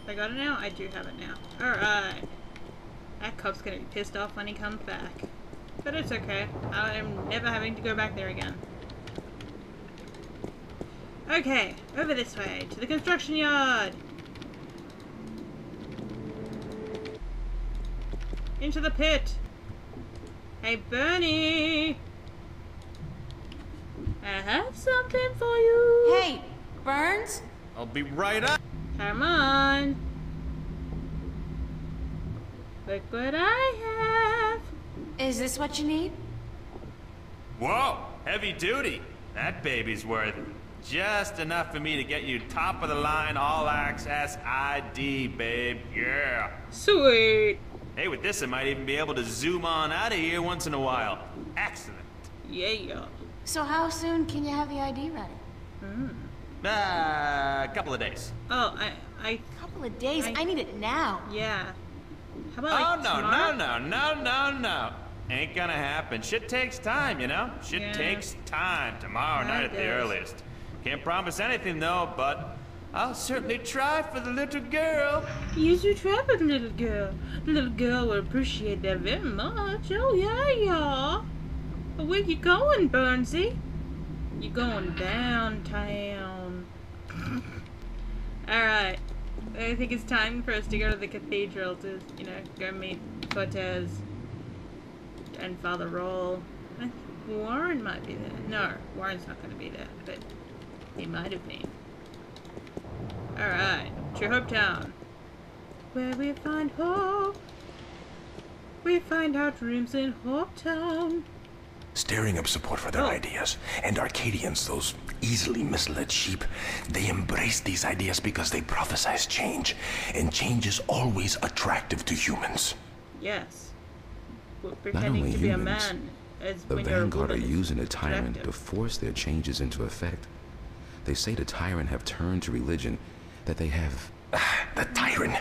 I got it now? I do have it now. Alright. That cop's gonna be pissed off when he comes back. But it's okay. I'm never having to go back there again. Okay, over this way, to the construction yard! Into the pit! Hey, Bernie! I have something for you! Hey, Burns? I'll be right up. Come on! Look what I have! Is this what you need? Whoa, heavy duty. That baby's worth just enough for me to get you top of the line all access ID, babe. Yeah. Sweet! Hey, with this I might even be able to zoom on out of here once in a while. Excellent. Yeah. So how soon can you have the ID ready? A couple of days. Oh, I Couple of days? I need it now. yeah. How about Oh, like tomorrow? no. Ain't gonna happen. Shit takes time, you know? Shit takes time. Tomorrow night at the earliest. Can't promise anything though, but I'll certainly try for the little girl. You should try with the little girl. The little girl will appreciate that very much. Oh, yeah. But where you going, Burnsy? You going downtown. Alright. I think it's time for us to go to the cathedral to, you know, go meet Cortez and Father Roll. I think Warren might be there. No, Warren's not going to be there, but he might have been. Alright, to Hope Town. Where we find hope. We find our dreams in Hope Town. Stirring up support for their ideas. And Arcadians, those easily misled sheep, they embrace these ideas because they prophesize change. And change is always attractive to humans. Yes. We're Not pretending only to be a humans, man as the when you're a Vanguard are woman is using a tyrant to attractive. force their changes into effect. They say the tyrant have turned to religion, that they have... The tyrant.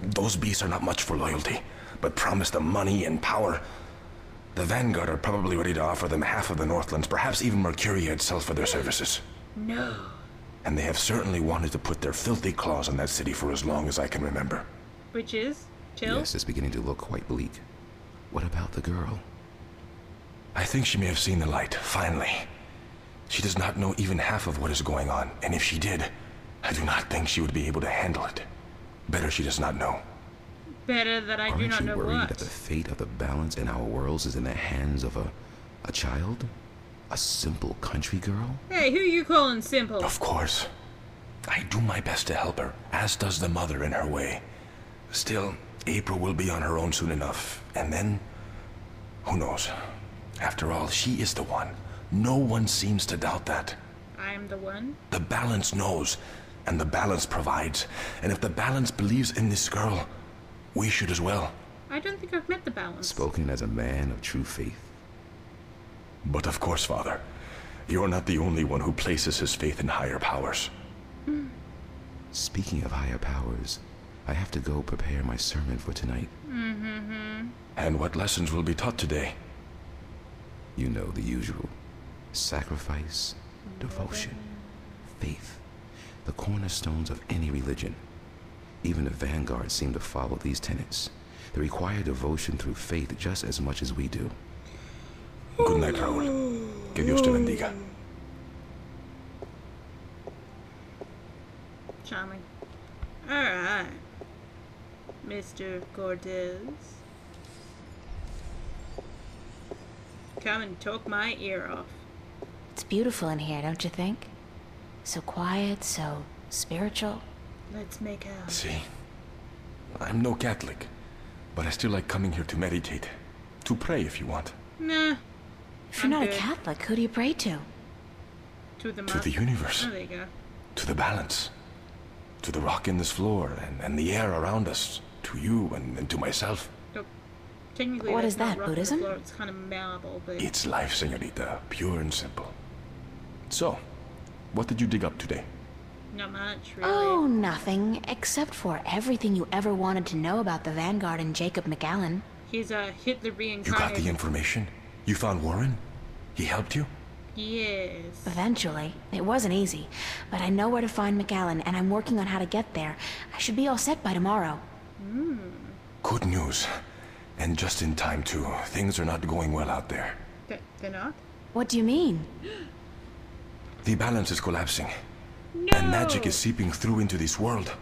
Those beasts are not much for loyalty, but promise them money and power. The Vanguard are probably ready to offer them half of the Northlands, perhaps even Mercuria itself for their services. No. And they have certainly wanted to put their filthy claws on that city for as long as I can remember. Which is? Chill? Yes, it's beginning to look quite bleak. What about the girl? I think she may have seen the light, finally. She does not know even half of what is going on, and if she did, I do not think she would be able to handle it. Better she does not know. Better that I do Aren't not you know worried what. that the fate of the balance in our worlds is in the hands of a child? A simple country girl? Hey, who you calling simple? Of course. I do my best to help her, as does the mother in her way. Still, April will be on her own soon enough, and then... who knows? After all, she is the one. No one seems to doubt that. I am the one? The balance knows, and the balance provides. And if the balance believes in this girl, we should as well. I don't think I've met the balance. Spoken as a man of true faith. But of course, Father, you're not the only one who places his faith in higher powers. Speaking of higher powers, I have to go prepare my sermon for tonight. And what lessons will be taught today? You know the usual. Sacrifice, devotion, faith. The cornerstones of any religion. Even the Vanguard seem to follow these tenets. They require devotion through faith just as much as we do. Good night, Raúl. Que Dios te bendiga. Charming. Alright. Mr. Cortez. Come and talk my ear off. It's beautiful in here, don't you think? So quiet, so spiritual. Let's make out. See, I'm no Catholic, but I still like coming here to meditate. To pray if you want. Nah. If you're not a Catholic, who do you pray to? To the To the universe. Oh, there you go. To the balance. To the rock in this floor and the air around us. To you and to myself. Nope. Technically, What that's is not that, rock on the Buddhism? floor, it's kind of malleable, but... It's life, señorita. Pure and simple. So, what did you dig up today? Not much, really. Oh, nothing. Except for everything you ever wanted to know about the Vanguard and Jacob McAllen. He's Hitler You got reincarnated. the information? You found Warren? He helped you? Yes. Eventually. It wasn't easy, but I know where to find McAllen, and I'm working on how to get there. I should be all set by tomorrow. Good news. And just in time, too. Things are not going well out there. They're not? What do you mean? The balance is collapsing. No! And magic is seeping through into this world.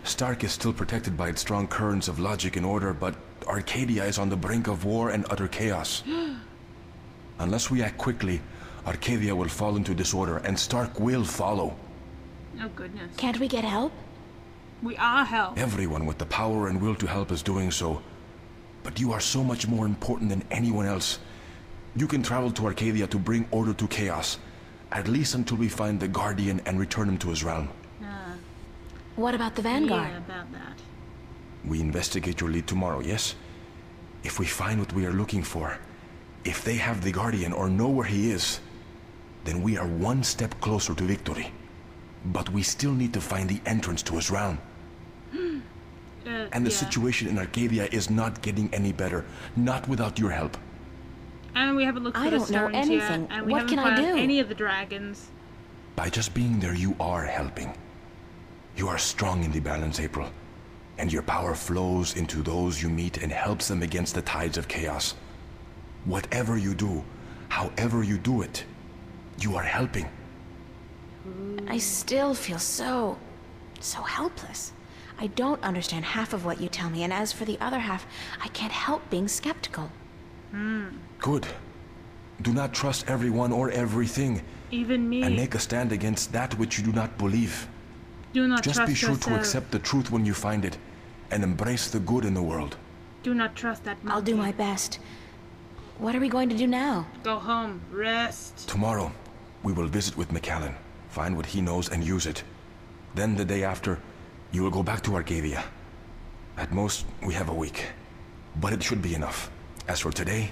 Stark is still protected by its strong currents of logic and order, but Arcadia is on the brink of war and utter chaos. Unless we act quickly, Arcadia will fall into disorder, and Stark will follow. Oh, goodness. Can't we get help? We are help. Everyone with the power and will to help is doing so. But you are so much more important than anyone else. You can travel to Arcadia to bring order to chaos, at least until we find the Guardian and return him to his realm. What about the Vanguard? Yeah, about that. We investigate your lead tomorrow, yes? If we find what we are looking for, if they have the Guardian or know where he is, then we are one step closer to victory. But we still need to find the entrance to his realm. And the situation in Arcadia is not getting any better, not without your help. And we haven't looked for the stones I don't know anything. yet, and we What haven't can I found do? any of the dragons. By just being there, you are helping. You are strong in the balance, April. And your power flows into those you meet and helps them against the tides of chaos. Whatever you do, however you do it, you are helping. I still feel so helpless. I don't understand half of what you tell me, and as for the other half, I can't help being skeptical. Good. Do not trust everyone or everything, Even me. and make a stand against that which you do not believe. Do not Just trust be sure yourself. to accept the truth when you find it, and embrace the good in the world. Do not trust that monkey. I'll do my best. What are we going to do now? Go home. Rest. Tomorrow, we will visit with McAllen, find what he knows and use it. Then the day after, you will go back to Arcadia. At most, we have a week. But it should be enough. As for today,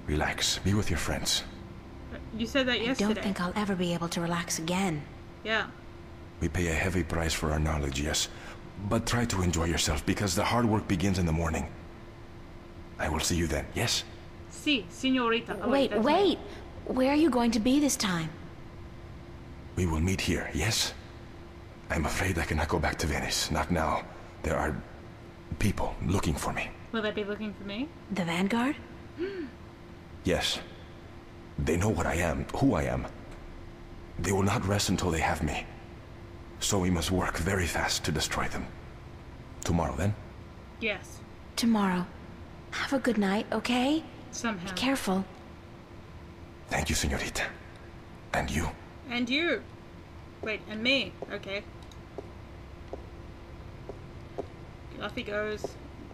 relax, be with your friends. You said that I yesterday. don't think I'll ever be able to relax again. Yeah. We pay a heavy price for our knowledge, yes. But try to enjoy yourself, because the hard work begins in the morning. I will see you then, yes? Si, señorita. Oh, Wait, that's wait! Where are you going to be this time? We will meet here, yes? I'm afraid I cannot go back to Venice, not now. There are people looking for me. Will they be looking for me? The Vanguard? Yes. They know what I am, who I am. They will not rest until they have me. So we must work very fast to destroy them. Tomorrow, then? Yes. Tomorrow. Have a good night, okay? Somehow. Be careful. Thank you, señorita. And you. And you. Wait, and me. Okay. Off he goes.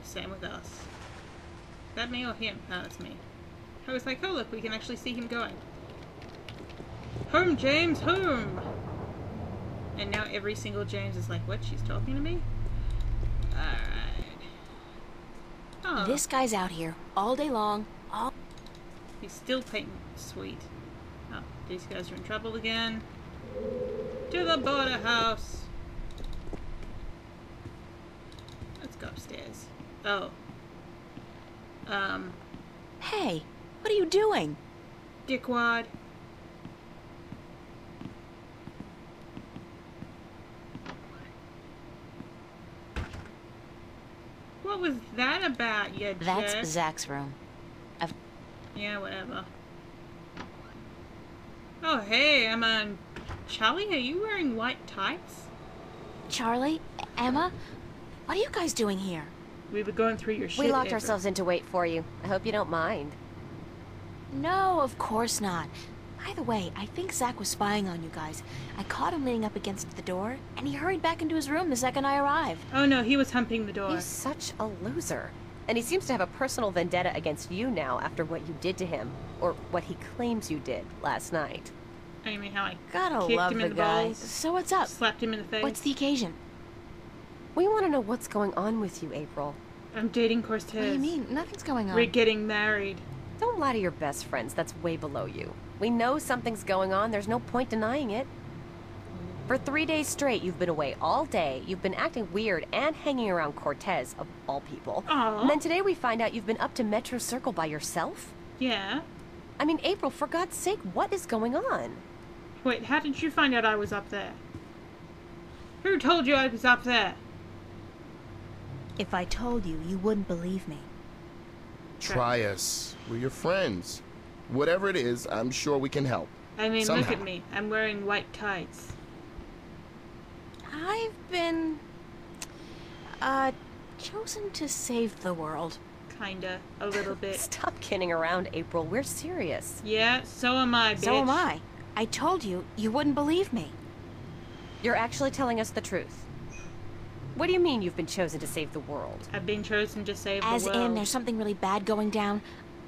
Same with us. Is that me or him? Oh, that's me. I was like, oh look, we can actually see him going. Home, James, home! And now every single James is like, what, she's talking to me? Alright. Oh, This guy's out here all day long, he's still painting sweet. Oh, these guys are in trouble again. To the border house! Let's go upstairs. Oh. Hey, what are you doing? Dickwad. What was that about, you That's jerk? Zach's room. Yeah, whatever. Oh, hey, Charlie, are you wearing white tights? Charlie? Emma? What are you guys doing here? We were going through your shit. We locked April. ourselves in to wait for you. I hope you don't mind. No, of course not. By the way, I think Zach was spying on you guys. I caught him leaning up against the door, and he hurried back into his room the second I arrived. Oh no, he was humping the door. He's such a loser. And he seems to have a personal vendetta against you now after what you did to him. Or what he claims you did last night. Oh, you mean how I Gotta kicked love him the in the guy. balls? So what's up? Slapped him in the face? What's the occasion? We want to know what's going on with you, April. I'm dating Cortez. What do you mean? Nothing's going on. We're getting married. Don't lie to your best friends. That's way below you. We know something's going on. There's no point denying it. For 3 days straight, you've been away all day. You've been acting weird and hanging around Cortez, of all people. Aw. And then today we find out you've been up to Metro Circle by yourself? Yeah. I mean, April, for God's sake, what is going on? Wait, how did you find out I was up there? Who told you I was up there? If I told you, you wouldn't believe me. Try us. We're your friends. Whatever it is, I'm sure we can help. I mean, Somehow. look at me. I'm wearing white tights. I've been... chosen to save the world. Kinda. A little bit. Stop kidding around, April. We're serious. Yeah, so am I, bitch. So am I. I told you, you wouldn't believe me. You're actually telling us the truth. What do you mean you've been chosen to save the world? I've been chosen to save As the world. in, there's something really bad going down.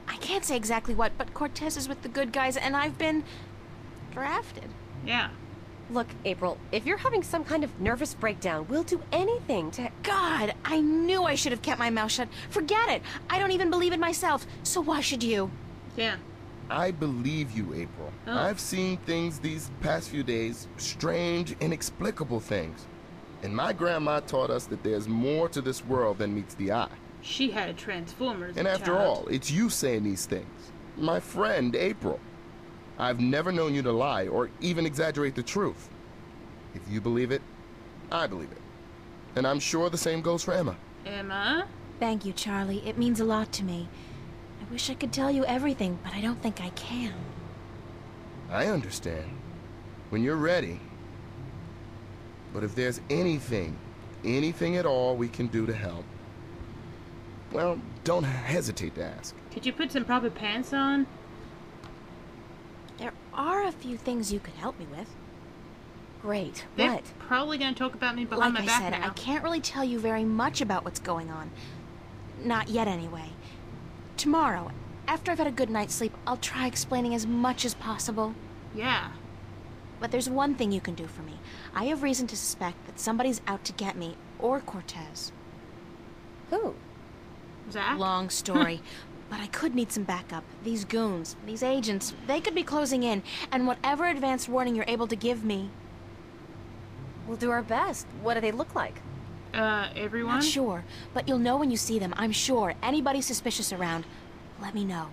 I can't say exactly what, but Cortez is with the good guys, and I've been... drafted. Yeah. Look, April, if you're having some kind of nervous breakdown, we'll do anything to... God, I knew I should have kept my mouth shut. Forget it. I don't even believe it myself, so why should you? Yeah. I believe you, April. Oh. I've seen things these past few days, strange, inexplicable things. And my grandma taught us that there's more to this world than meets the eye. She had Transformers. And after all, it's you saying these things. My friend, April. I've never known you to lie or even exaggerate the truth. If you believe it, I believe it. And I'm sure the same goes for Emma. Emma? Thank you, Charlie. It means a lot to me. I wish I could tell you everything, but I don't think I can. I understand. When you're ready. But if there's anything at all we can do to help, well, don't hesitate to ask. Could you put some proper pants on? There are a few things you could help me with. Great. They're What? probably gonna talk about me behind Like my I back said, now. I can't really tell you very much about what's going on. Not yet, anyway. Tomorrow, after I've had a good night's sleep, I'll try explaining as much as possible. Yeah. But there's one thing you can do for me. I have reason to suspect that somebody's out to get me, or Cortez. Who? Zach? Long story. But I could need some backup. These goons, these agents, they could be closing in, and whatever advance warning you're able to give me... We'll do our best. What do they look like? Everyone? Not sure, but you'll know when you see them, I'm sure. Anybody suspicious around, let me know.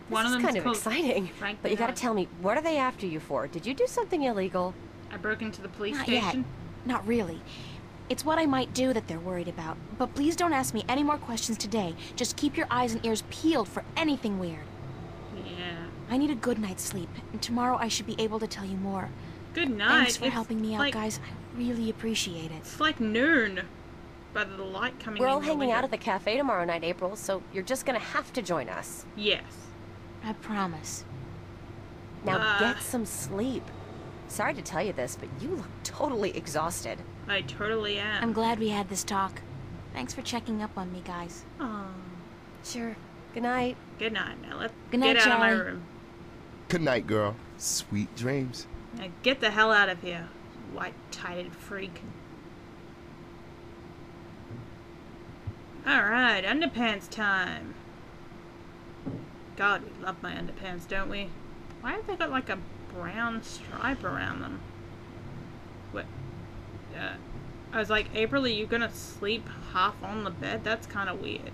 One This of is them's kind of called exciting. Frank But you gotta Bernard. tell me, what are they after you for? Did you do something illegal? I broke into the police Not station. yet. Not really. It's what I might do that they're worried about. But please don't ask me any more questions today. Just keep your eyes and ears peeled for anything weird. Yeah. I need a good night's sleep, and tomorrow I should be able to tell you more. Good night. Thanks for It's helping me out, like, guys. I really appreciate it. It's like noon. By the light coming We're in all the hanging window. out at the cafe tomorrow night, April, so you're just gonna have to join us. Yes. I promise. Now get some sleep. Sorry to tell you this, but you look totally exhausted. I totally am. I'm glad we had this talk. Thanks for checking up on me, guys. Aw. Sure. Good night. Good night. Now let's Good night, get out of my Charlie. room. Good night, girl. Sweet dreams. Now get the hell out of here, white-tided freak. Alright, underpants time. God, we love my underpants, don't we? Why have they got like a brown stripe around them? What? I was like, April, are you gonna sleep half on the bed? That's kind of weird.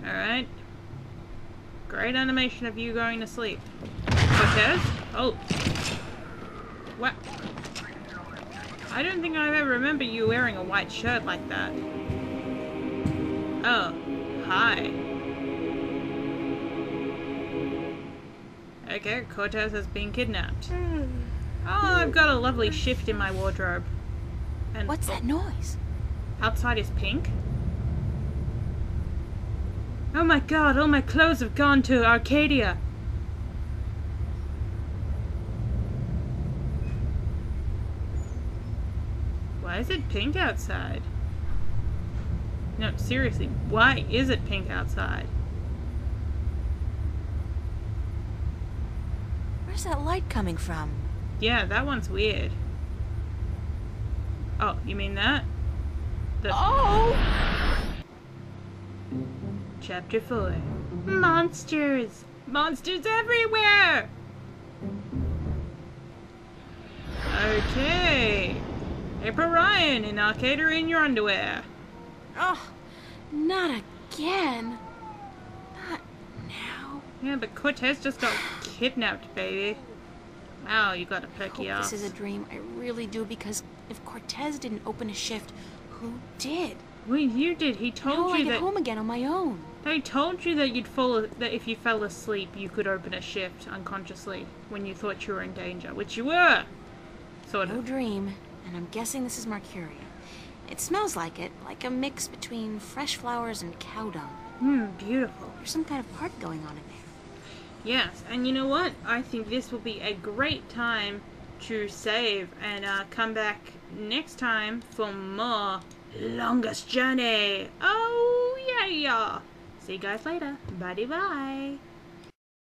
Alright. Great animation of you going to sleep. Cortez? Oh. What? I don't think I ever remember you wearing a white shirt like that. Oh. Hi. Okay, Cortez has been kidnapped. Oh, I've got a lovely shift in my wardrobe. And What's that noise? outside is pink. Oh my god, all my clothes have gone to Arcadia. Why is it pink outside? No, seriously, why is it pink outside? Where's that light coming from? Yeah, that one's weird. Oh, you mean that? Oh! Chapter 4. Monsters! Monsters everywhere! Okay. April Ryan in Arcadia in your underwear. Oh, not again. Not now. Yeah, but Cortez just got kidnapped, baby. Wow, you got a perky ass. This is a dream. I really do, because if Cortez didn't open a shift, who did? Well, you did. He told you I that. get home again on my own. They told you that that if you fell asleep, you could open a shift unconsciously when you thought you were in danger, which you were. Sort of. No dream, and I'm guessing this is Mercuria. It smells like it, like a mix between fresh flowers and cow dung. Beautiful. There's some kind of party going on in there. Yes, and you know what? I think this will be a great time to save and come back next time for more Longest Journey. Oh, yeah. See you guys later. Bye-bye.